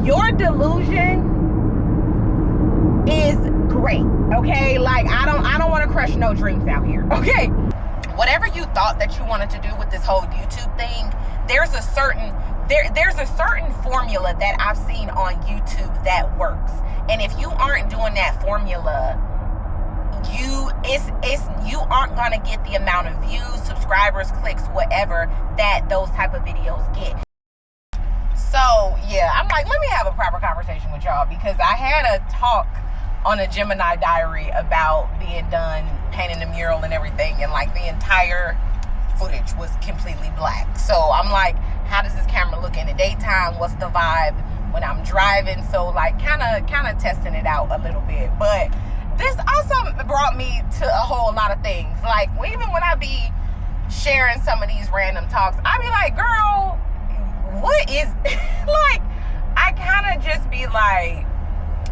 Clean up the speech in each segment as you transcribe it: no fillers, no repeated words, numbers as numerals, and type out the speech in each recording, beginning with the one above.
your delusion is great, okay? Like, I don't want to crush no dreams out here, okay? Whatever you thought that you wanted to do with this whole YouTube thing, there's a certain formula that I've seen on YouTube that works. And if you aren't doing that formula, you aren't gonna get the amount of views, subscribers, clicks, whatever that those type of videos get. So yeah, I'm like, let me have a proper conversation with y'all, because I had a talk on a Gemini diary about being done painting the mural and everything, and like the entire footage was completely black. So I'm like, how does this camera look in the daytime? What's the vibe when I'm driving? So like kind of testing it out a little bit. But this also brought me to a whole lot of things. Like, even when I be sharing some of these random talks, I be like, girl, what is like, I kind of just be like,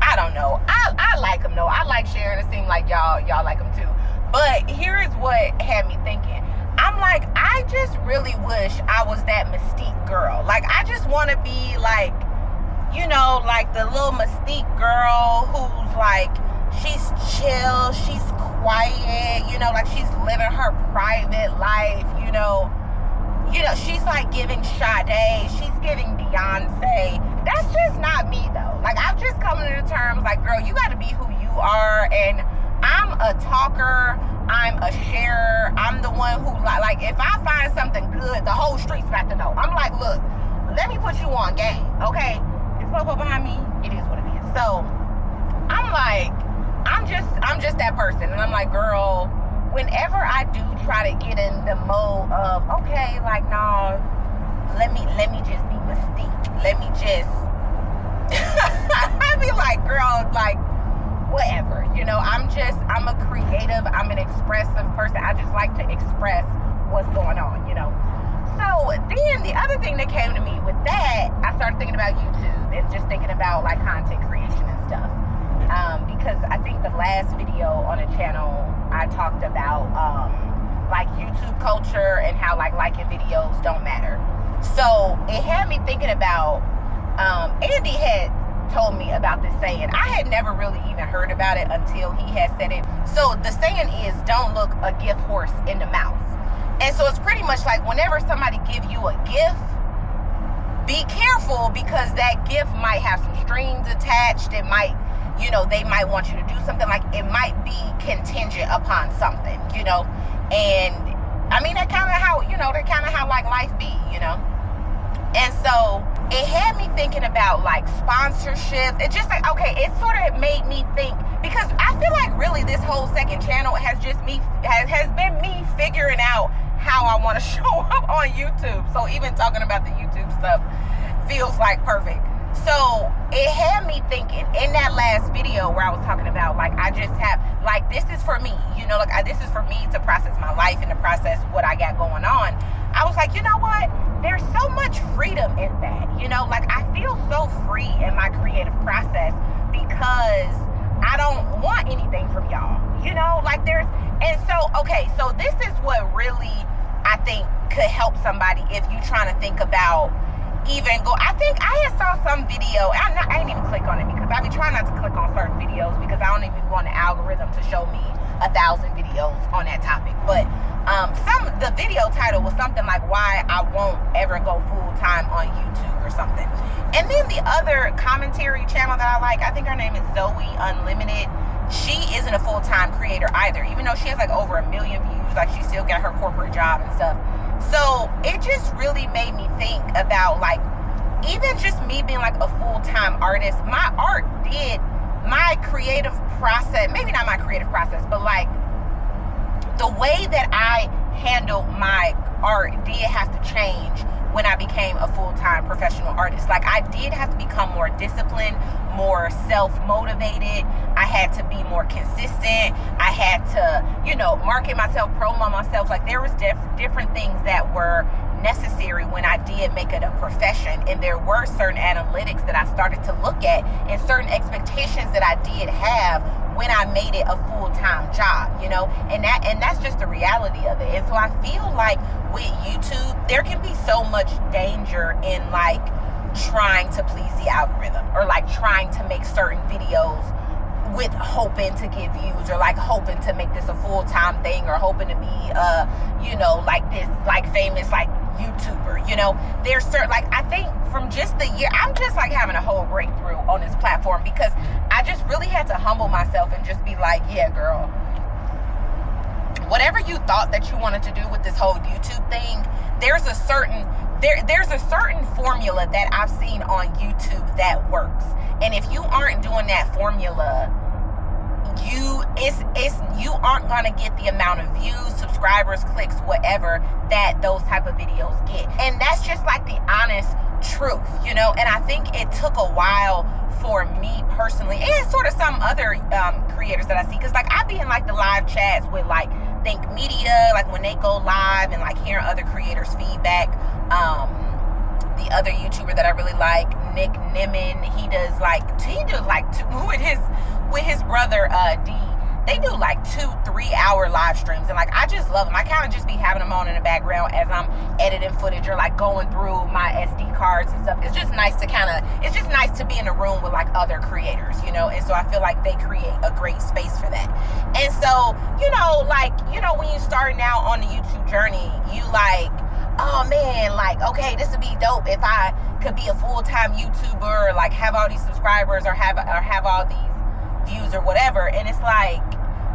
I don't know. I like them though. I like sharing. It seems like y'all like them too. But here's what had me thinking. I'm like, I just really wish I was that Mystique girl. Like, I just want to be like, you know, like the little Mystique girl who's like, she's chill, she's quiet, you know, like she's living her private life, you know, she's like giving Sade, she's giving Beyonce. That's just not me though. Like, I've just come to the terms like, girl, you got to be who you are. And I'm a talker, I'm a sharer, I'm the one who like if I find something good, the whole street's got to know. I'm like, look, let me put you on game, okay? It's Popo behind me, it is what it is. So I'm like, I'm just that person. And I'm like, girl, whenever I do try to get in the mode of, okay, like, no, let me just be Mystique. Let me just I be like, girl, like, whatever. You know, I'm a creative, I'm an expressive person. I just like to express what's going on, you know. So then the other thing that came to me with that, I started thinking about YouTube and just thinking about like content creation and stuff. Because I think the last video on the channel, I talked about like YouTube culture and how like liking videos don't matter. So it had me thinking about, Andy had told me about this saying. I had never really even heard about it until he had said it. So the saying is, don't look a gift horse in the mouth. And so it's pretty much like whenever somebody give you a gift, be careful, because that gift might have some strings attached. It might, you know, they might want you to do something, like it might be contingent upon something, you know. And I mean, that's kind of how, you know, that's kind of how like life be, you know. And so it had me thinking about like sponsorship. It just like, okay, it sort of made me think, because I feel like really this whole second channel has just has been me figuring out how I want to show up on YouTube. So even talking about the YouTube stuff feels like perfect. So it had me thinking in that last video where I was talking about like, I just have like, this is for me, you know, like this is for me to process my life and to process what I got going on. I was like, you know what? There's so much freedom in that, you know, like I feel so free in my creative process because I don't want anything from y'all, you know, like there's, and so, okay, so this is what really I think could help somebody if you trying to think about even go. I think I had saw some video, I didn't even click on it because I be trying not to click on certain videos because I don't even want the algorithm to show me 1,000 videos on that topic. But the video title was something like why I won't ever go full-time on YouTube or something. And then the other commentary channel that I like, I think her name is Zoe Unlimited. She isn't a full-time creator either, even though she has like over 1 million views. Like, she still got her corporate job and stuff. So it just really made me think about like, even just me being like a full-time artist, my art did, my creative process, maybe not my creative process, but like the way that I handle my art did have to change when I became a full-time professional artist. Like, I did have to become more disciplined, more self-motivated. I had to be more consistent. I had to, you know, market myself, promo myself. Like, there was different things that were necessary when I did make it a profession. And there were certain analytics that I started to look at and certain expectations that I did have when I made it a full-time job, you know, and that's just the reality of it. And so I feel like with YouTube, there can be so much danger in like trying to please the algorithm, or like trying to make certain videos with hoping to get views, or like hoping to make this a full-time thing, or hoping to be like this like famous like YouTuber. There's certain, like, I think from just the year, I'm just like having a whole breakthrough on this platform, because I just really had to humble myself and just be like, yeah, girl, whatever you thought that you wanted to do with this whole YouTube thing, there's a certain formula that I've seen on YouTube that works. And if you aren't doing that formula, you aren't gonna get the amount of views, subscribers, clicks, whatever that those type of videos get. And that's just like the honest truth, and I think it took a while for me personally, and sort of some other creators that I see, because like I be in like the live chats with like Think Media, like when they go live, and like hearing other creators' feedback. The other YouTuber that I really like, Nick Nimmin, he does like with his brother D. They do like 2-3 hour live streams, and like I just love them. I kind of just be having them on in the background as I'm editing footage, or like going through my SD cards and stuff. It's just nice to be in a room with like other creators, and so I feel like they create a great space for that. And so, when you start now on the YouTube journey, you like, oh man, like, okay, this would be dope if I could be a full-time YouTuber, or like have all these subscribers, or have all these views or whatever. And it's like,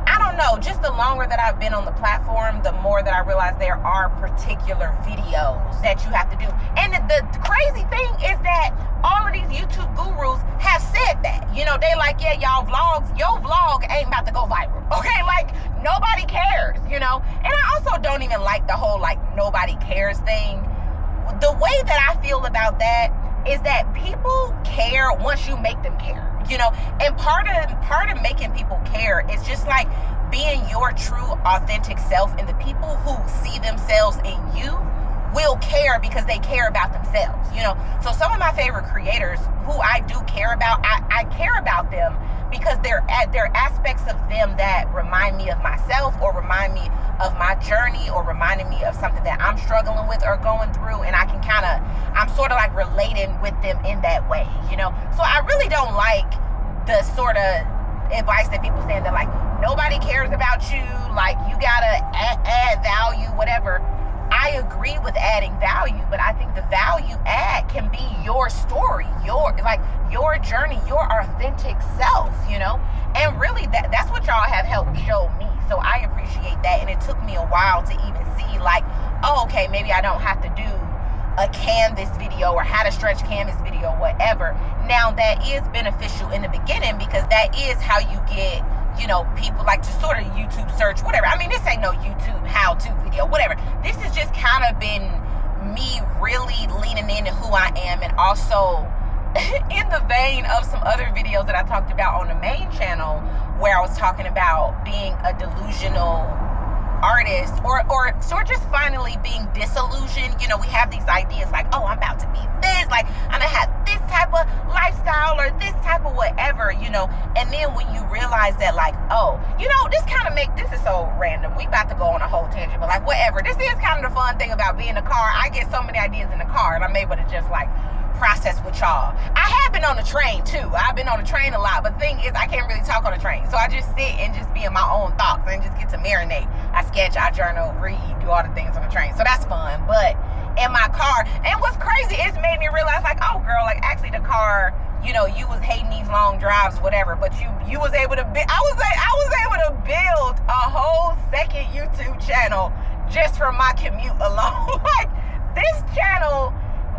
I don't know, just the longer that I've been on the platform, the more that I realize there are particular videos that you have to do. And the crazy thing is that all of these YouTube gurus have said that. They like, yeah, your vlog ain't about to go viral. Okay, like nobody cares, And I also don't even like the whole like nobody cares thing. The way that I feel about that is that people care once you make them care, and part of making people care is just like being your true authentic self, and the people who see themselves in you will care because they care about themselves, So some of my favorite creators who I do care about, I care about them because they're aspects of them that remind me of myself, or remind me of my journey, or reminding me of something that I'm struggling with or going through, and I'm sort of like relating with them in that way, So I really don't like the sort of advice that people say that like nobody cares about you, like you gotta add value, whatever. I agree with adding value, but I think the value add can be your story, your journey, your authentic self, and really that's what y'all have helped show me. So I appreciate that. And it took me a while to even see like, oh, okay, maybe I don't have to do a canvas video or how to stretch canvas video, whatever. Now that is beneficial in the beginning, because that is how you get, people like to sort of YouTube search, whatever. I mean, this ain't no YouTube how-to video, whatever. This has just kind of been me really leaning into who I am, and also in the vein of some other videos that I talked about on the main channel, where I was talking about being a delusional artist, or sort of just finally being disillusioned. We have these ideas like, oh, I'm about to be this, like I'm gonna have this type of lifestyle, or this type of whatever, and then when you realize that like, oh, this is so random, we about to go on a whole tangent, but like whatever, this is kind of the fun thing about being in a car. I get so many ideas in the car, and I'm able to just like process with y'all. I have been on the train too. I've been on the train a lot, but the thing is I can't really talk on the train, so I just sit and just be in my own thoughts and just get to marinate. I sketch, I journal, read, do all the things on the train, so that's fun. But in my car, and what's crazy, it's made me realize like, oh girl, like actually the car, you was hating these long drives, whatever, but you was able to I was able to build a whole second YouTube channel just from my commute alone. Like this channel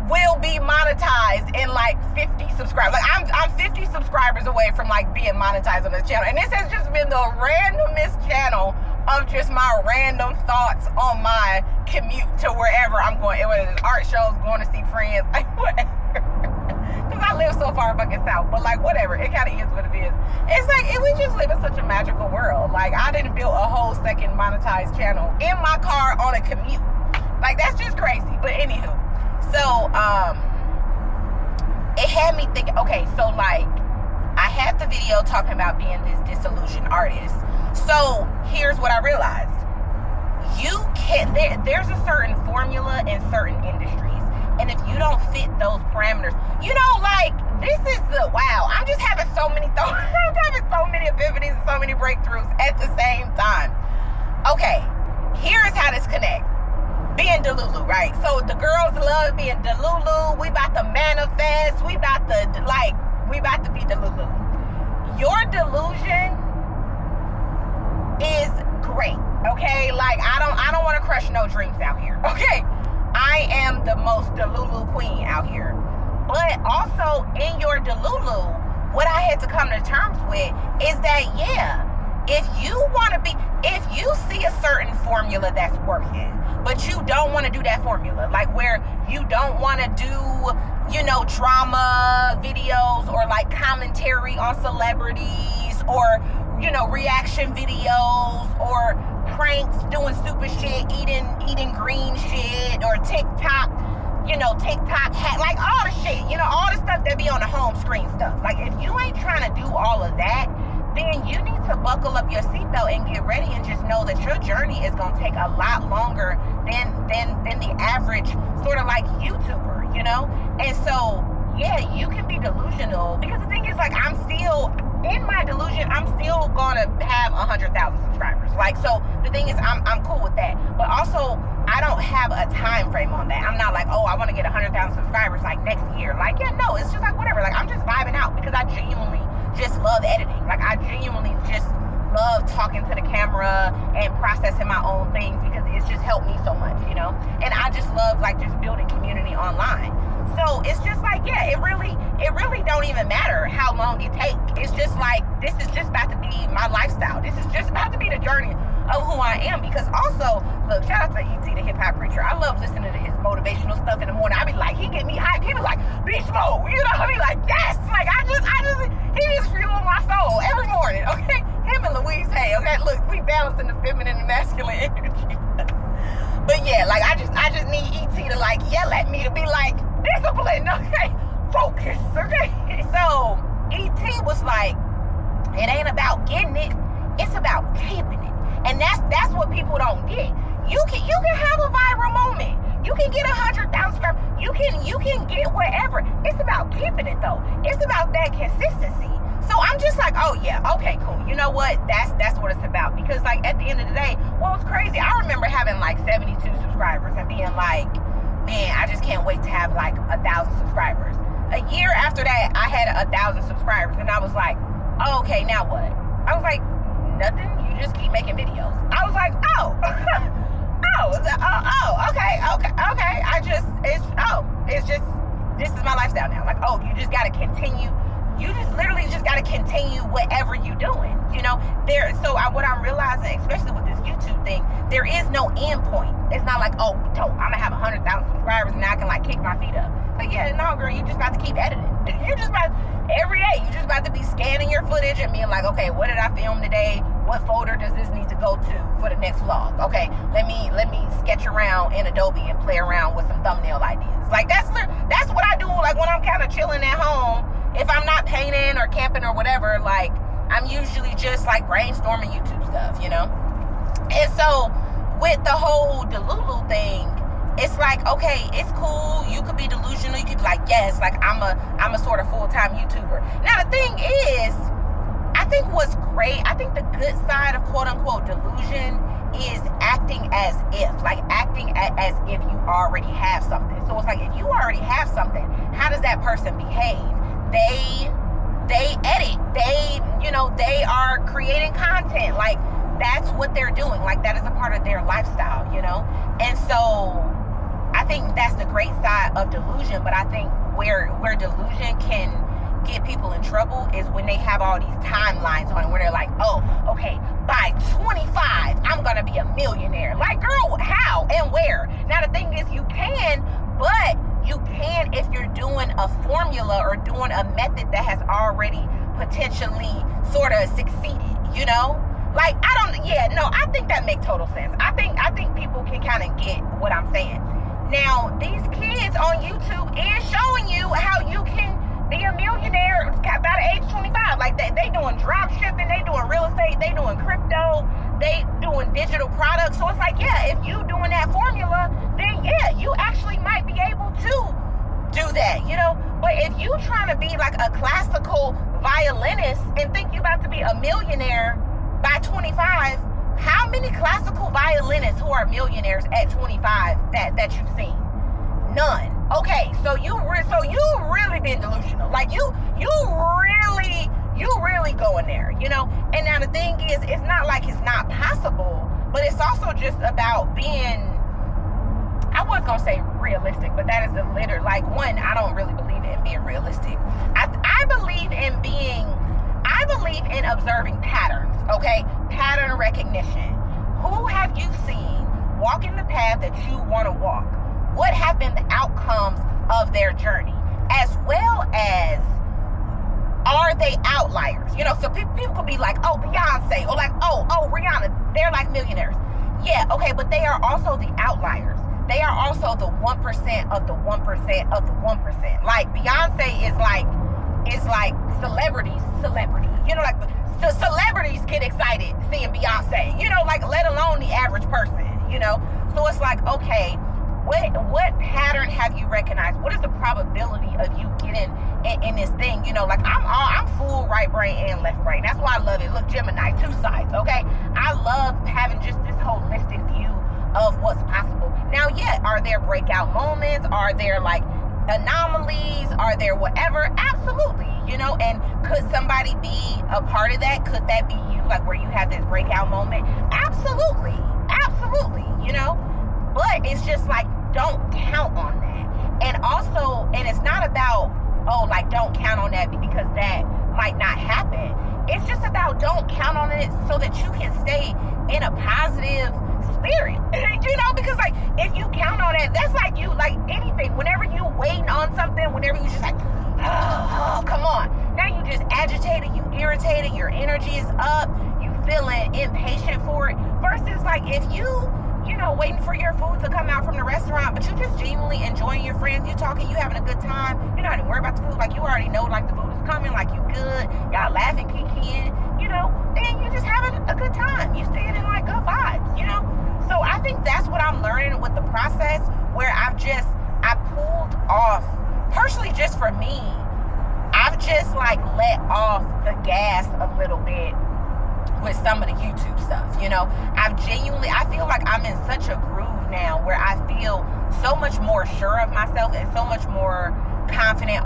will be monetized in like 50 subscribers. Like I'm 50 subscribers away from like being monetized on this channel, and this has just been the randomest channel of just my random thoughts on my commute to wherever I'm going, whether it's art shows, going to see friends, like whatever. Because I live so far fucking south, but like whatever, it kind of is what it is. It's like we just live in such a magical world. Like I didn't build a whole second monetized channel in my car on a commute. Like that's just crazy. But anywho, so it had me thinking, okay, so like I had the video talking about being this disillusioned artist. So here's what I realized. There's a certain formula in certain industries, And if you don't fit those parameters, like, this is I'm just having so many thoughts. I'm having so many epiphanies and so many breakthroughs at the same time. Okay, here is how this connects. Being Delulu, right? So the girls love being Delulu. We about to manifest. We about to be Delulu. Your delusion is great, okay? Like, I don't want to crush no dreams out here, okay? I am the most Delulu queen out here. But also in your Delulu, what I had to come to terms with is that, if you see a certain formula that's working, but you don't want to do that formula, like where you don't want to do, drama videos or like commentary on celebrities or, reaction videos or pranks, doing stupid shit, eating green shit or TikTok, TikTok hat, like all the shit, all the stuff that be on the home screen stuff. Like, if you ain't trying to do all of that, then you need to buckle up your seatbelt and get ready and just know that your journey is going to take a lot longer than the average sort of like YouTuber, And so, you can be delusional, because the thing is, like, I'm still in my delusion. I'm still going to have 100,000 subscribers. Like, so the thing is, I'm cool with that. But also, I don't have a time frame on that. I'm not like, I want to get 100,000 subscribers like next year. Like, no, it's just like whatever. Like, I'm just vibing out because I genuinely just love editing. Like, I genuinely just love talking to the camera and processing my own things because it's just helped me so much, And I just love, like, just building community online. So it's just like, it really don't even matter how long it takes. It's just like, this is just about to be my lifestyle. This is just about to be the journey of who I am. Because also, look, shout out to E.T. the hip hop preacher. I love listening to his motivational stuff in the morning. I be like, he get me hyped. He was like, beast mode. I be like, yes. Like, he just fuels my soul every morning. Okay, him and Louise Hay. Okay, look, we balancing the feminine and masculine energy. But like, I just need E.T. to like yell at me to be like, discipline, okay, focus, okay. So E.T. was like, it ain't about getting it, it's about keeping it. And that's what people don't get. You can have a viral moment. You can get 100,000 subscribers. You can get whatever. It's about keeping it though. It's about that consistency. So I'm just like, okay, cool. You know what? That's what it's about. Because like at the end of the day, what was crazy, I remember having like 72 subscribers and being like, man, I just can't wait to have like 1,000 subscribers. A year after that, I had 1,000 subscribers and I was like, okay, now what? I was like, nothing. You just keep making videos. I was like, it's just, this is my lifestyle now. Like, you just got to continue. You just literally just got to continue whatever you're doing, what I'm realizing, especially with this YouTube thing, there is no end point. It's not like, I'm going to have 100,000 subscribers and now I can like kick my feet up. Like, no, girl, you just about to keep editing. You just about, every day, you just about to be scanning your footage and being like, okay, what did I film today? What folder does this need to go to for the next vlog? Okay, let me sketch around in Adobe and play around with some thumbnail ideas. Like, that's what I do, like, when I'm kind of chilling at home. If I'm not painting or camping or whatever, like, I'm usually just like brainstorming YouTube stuff, And so with the whole Delulu thing, it's like, okay, it's cool. You could be delusional. You could be like, yes, like I'm a sort of full-time YouTuber. Now the thing is, I think what's great, I think the good side of quote unquote delusion is acting as if you already have something. So it's like, if you already have something, how does that person behave? They edit, they are creating content. Like, that's what they're doing. Like, that is a part of their lifestyle, And so I think that's the great side of delusion. But I think where delusion can get people in trouble is when they have all these timelines on it, where they're like, okay, by 25, I'm going to be a millionaire. Like, girl, how and where? Now, the thing is, you can, but you can if you're doing a formula or doing a method that has already potentially sort of succeeded, Like, I think that makes total sense. I think people can kind of get what I'm saying. Now, these kids on YouTube is showing you how you can be a millionaire by the age 25. Like, they doing drop shipping, they doing real estate, they doing crypto, they doing digital products. So it's like, yeah, if you doing that formula, then yeah, you actually might be able to do that, you know. But if you trying to be like a classical violinist and think you about to be a millionaire by 25, how many classical violinists who are millionaires at 25 that you've seen? None. Okay, so you really been delusional. Like you really going there, you know. And now the thing is, it's not like it's not possible, but it's also just about being, I was gonna say realistic, but that is the litter. Like, one, I don't really believe in being realistic. I believe in observing patterns, okay? Pattern recognition. Who have you seen walking the path that you want to walk? What have been the outcomes of their journey? As well as, are they outliers? You know, so people could be like, oh, Beyonce, or like, oh, Rihanna, they're like millionaires. Yeah, okay, but they are also the outliers. They are also the 1% of the 1% of the 1%. Like, Beyonce is like celebrity. You know, like the celebrities get excited seeing Beyonce, you know, like, let alone the average person, you know? So it's like, okay, what pattern have you recognized? What is the probability of you getting in this thing? You know, like, I'm full right brain and left brain. That's why I love it. Look, Gemini, two sides, okay? I love having just this holistic view of what's possible. Now, yeah, are there breakout moments? Are there like anomalies? Are there whatever? Absolutely, you know. And could somebody be a part of that? Could that be you, like where you have this breakout moment? Absolutely, you know. But it's just like, don't count on that. And also, and it's not about, oh, like, don't count on that because that might not happen. It's just about, don't count on it so that you can stay in a positive spirit, you know, because like, if you count on it, that's like you, like anything, whenever you waiting on something, whenever you just like, oh, come on, now you just agitated, you irritated, your energy is up, you feeling impatient for it, versus like, if you know, waiting for your food to come out from the restaurant, but you just genuinely enjoying your friends, you talking, you having a good time, you're not even worried about the food, like you already know, like the food is coming, like you good, y'all laughing, kikiing, you know, then you just having a good time, you staying in like good vibes, you know. So I think that's what I'm learning with the process, where I pulled off, personally just for me, I've just like let off the gas a little bit with some of the YouTube stuff, you know. I feel like I'm in such a groove now where I feel so much more sure of myself and so much more confident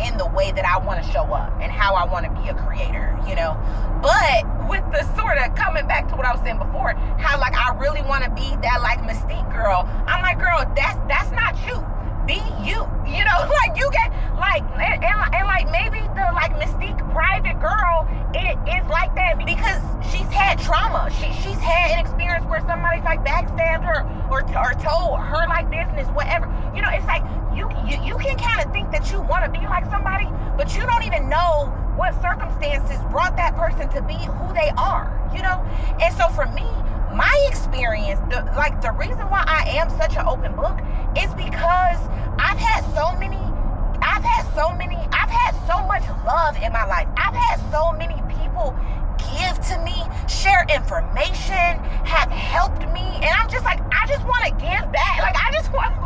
in the way that I want to show up and how I want to be a creator, you know. But with the sort of coming back to what I was saying before, how like I really want to be that like Mystique girl. I'm like, girl, that's not you. Be you, you know, like you get like, and like maybe the like Mystique private girl is like that because she's had trauma. She's had an experience where somebody's like backstabbed her or told her like business, whatever. You know, it's like you can kind of think that you want to be like somebody, but you don't even know what circumstances brought that person to be who they are, you know? And so for me, my experience, the reason why I am such an open book is because I've had so much love in my life. I've had so many people give to me, share information, have helped me, and I'm just like, I just want to give back. Like, I just want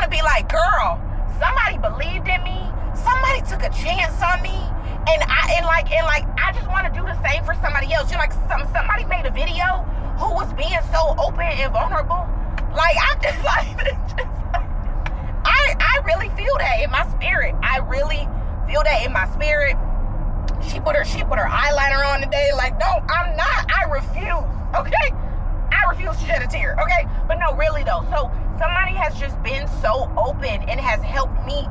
to be like, girl, somebody believed in me, somebody took a chance on me, and I just want to do the same for somebody else. You know, like somebody made a video who was being so open and vulnerable. Like, I'm just like, I really feel that in my spirit. I really feel that in my spirit. She put her eyeliner on today. Like, no, I'm not. I refuse. Okay, I refuse to shed a tear. Okay, but no, really though. So somebody has just been so open and has helped me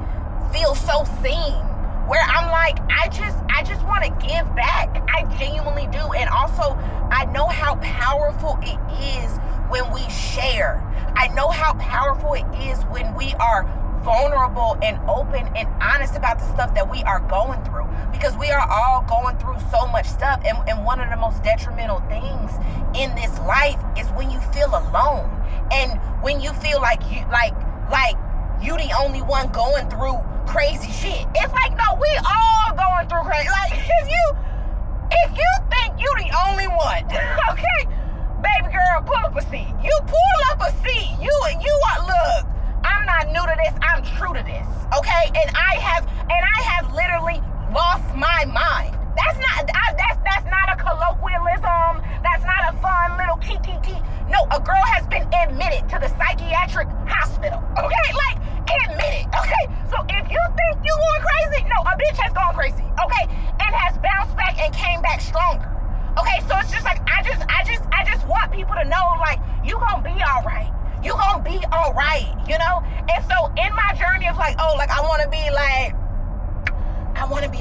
feel so seen, where I'm like, I just want to give back. I genuinely do. And also, I know how powerful it is when we share. I know how powerful it is when we are vulnerable and open and honest about the stuff that we are going through, because we are all going through so much stuff, and one of the most detrimental things in this life is when you feel alone, and when you feel like you the only one going through crazy shit. It's like, no, we all going through crazy. Like, if you think You the only one. Okay? Baby girl, pull up a seat. You pull up a seat. You are, look, I'm not new to this. I'm true to this. Okay? And I have literally lost my mind. That's not a colloquialism. That's not a fun little kiki. No, a girl has been admitted to the psychiatric hospital. Okay? Like, admitted. Okay? So if you think you going crazy, no, a bitch has gone crazy. Okay? And has bounced back and came back stronger. Okay? So it's just like, I just want people to know, like, you gonna be all right. You gonna be all right, you know? And so in my journey of like, oh, like, I want to be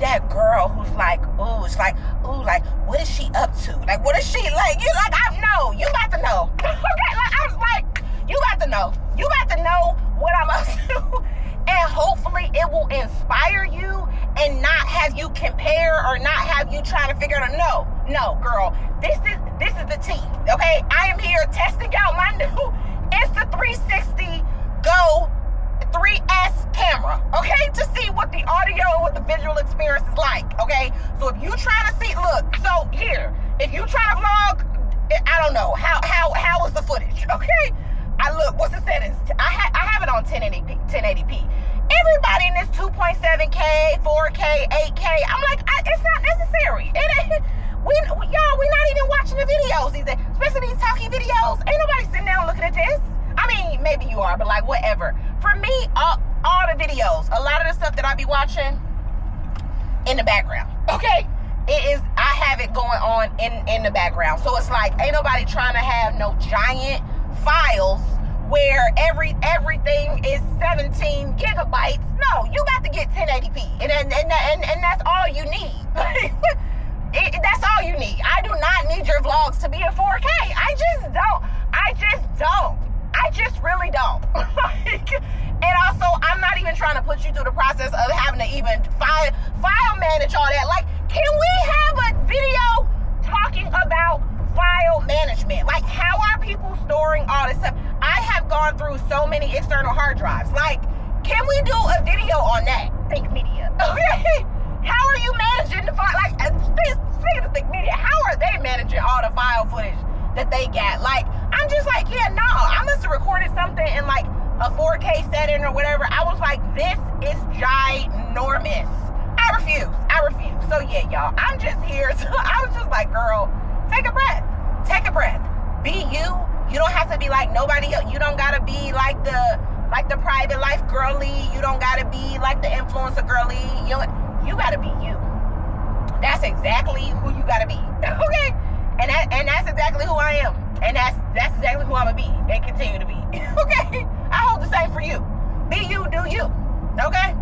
that girl who's like, ooh, it's like, ooh, like, what is she up to? Like, what is she, like, you, like, I know, you got to know. Okay, like, I was like, you got to know. You got to know what I'm up to. And hopefully it will inspire you and not have you compare or not have you trying to figure out, no, girl, this is the tea, okay? I am here testing out my new Insta360 Go 3S camera, okay, to see what the audio and what the visual experience is like, okay? So if you trying to see, look, so here, if you try to vlog, I don't know, how is the footage, okay? I look, what's the settings? I have it on 1080p. Everybody in this 2.7K, 4K, 8K, I'm like, it's not necessary. We're not even watching the videos these days, especially these talking videos. Ain't nobody sitting down looking at this. I mean, maybe you are, but like, whatever. For me, all the videos, a lot of the stuff that I be watching in the background, okay? I have it going on in the background. So it's like, ain't nobody trying to have no giant files where everything is 17 gigabytes. No, you got to get 1080p. And that's all you need. That's all you need. I do not need your vlogs to be in 4K. I just don't. I just really don't. And also, I'm not even trying to put you through the process of having to even file manage all that. Like, can we have a video talking about file management? Like, how are people storing all this stuff? I have gone through so many external hard drives. Like, can we do a video on that? Think Media. Okay? How are you managing the file? Like, speaking of Think Media, how are they managing all the file footage that they got? Like, I'm just like, yeah, no, I must have recorded something in like a 4K setting or whatever. I was like, this is ginormous. I refuse. So yeah, y'all, I'm just here. So I was just like, girl, take a breath. Be you. You don't have to be like nobody else. You don't gotta be like the private life girly. You don't gotta be like the influencer girly. You gotta be you. That's exactly who you gotta be. Okay? And that's exactly who I am. And that's exactly who I'm gonna be and continue to be. Okay? I hope the same for you. Be you, do you. Okay?